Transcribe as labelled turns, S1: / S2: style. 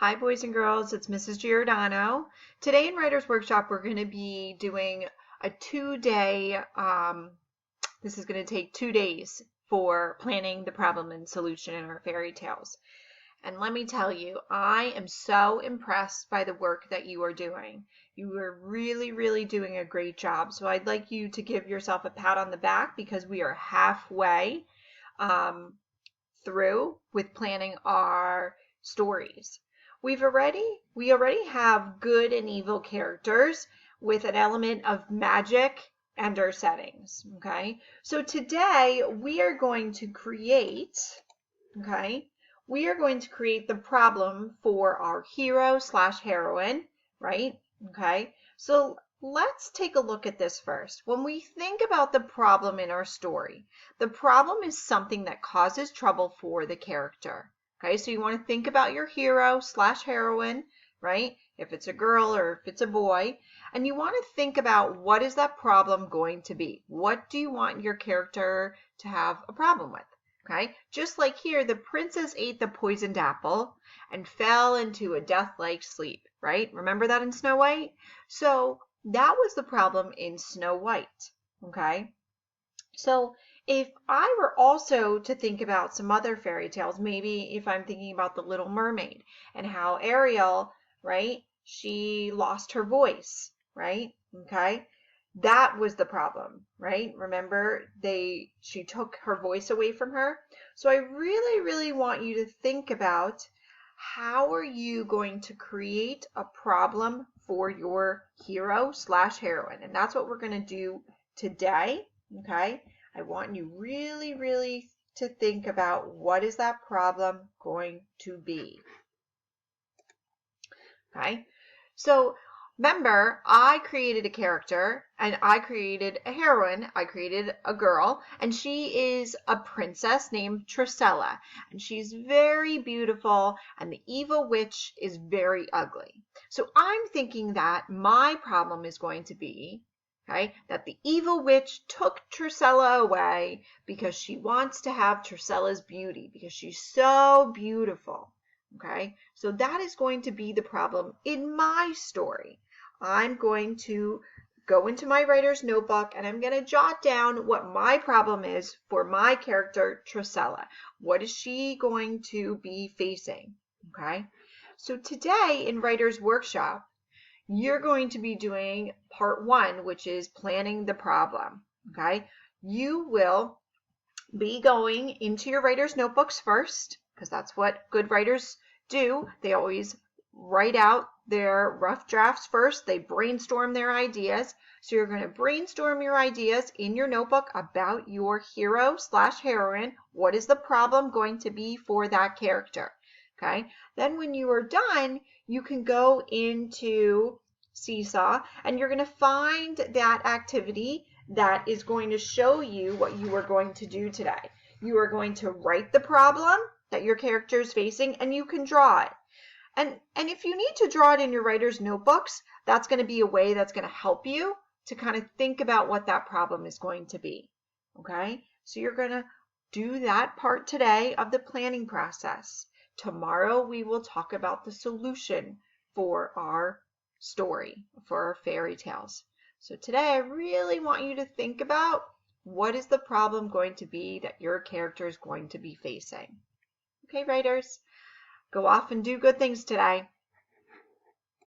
S1: Hi, boys and girls. It's Mrs. Giordano. Today in Writer's Workshop, we're going to be doing a two-day, this is going to take 2 days for planning the problem and solution in our fairy tales. And let me tell you, I am so impressed by the work that you are doing. You are really, really doing a great job. So I'd like you to give yourself a pat on the back because we are halfway through with planning our stories. We already have good and evil characters with an element of magic and our settings, okay? So today we are going to create, the problem for our hero slash heroine, right? Okay, so let's take a look at this first. When we think about the problem in our story, the problem is something that causes trouble for the character. Okay, so you want to think about your hero slash heroine, right? If it's a girl or if it's a boy, and you want to think about what is that problem going to be? What do you want your character to have a problem with? Okay, just like here, the princess ate the poisoned apple and fell into a death-like sleep, right? Remember that in Snow White? So that was the problem in Snow White, okay? So if I were also to think about some other fairy tales, maybe if I'm thinking about the Little Mermaid and how Ariel, right, she lost her voice, right? Okay, that was the problem, right? Remember, she took her voice away from her. So I really, really want you to think about how are you going to create a problem for your hero slash heroine, and that's what we're going to do today. Okay, I want you really, really to think about what is that problem going to be. Okay, so remember, I created a character and I created a heroine. I created a girl, and she is a princess named Tressella, and she's very beautiful, and the evil witch is very ugly. So I'm thinking that my problem is going to be, okay, that the evil witch took Tressella away because she wants to have Tressella's beauty, because she's so beautiful. Okay, so that is going to be the problem in my story. I'm going to go into my writer's notebook and I'm going to jot down what my problem is for my character, Tressella. What is she going to be facing? Okay, so today in Writer's Workshop, you're going to be doing part 1, which is planning the problem. Okay, you will be going into your writer's notebooks first, because that's what good writers do. They always write out their rough drafts first. They brainstorm their ideas. So you're going to brainstorm your ideas in your notebook about your hero slash heroine. What is the problem going to be for that character? Okay. Then when you are done, you can go into Seesaw and you're going to find that activity that is going to show you what you are going to do today. You are going to write the problem that your character is facing and you can draw it. And if you need to draw it in your writer's notebooks, that's going to be a way that's going to help you to kind of think about what that problem is going to be. Okay? So you're going to do that part today of the planning process. Tomorrow we will talk about the solution for our story, for our fairy tales. So today I really want you to think about what is the problem going to be that your character is going to be facing. Okay, writers, go off and do good things today.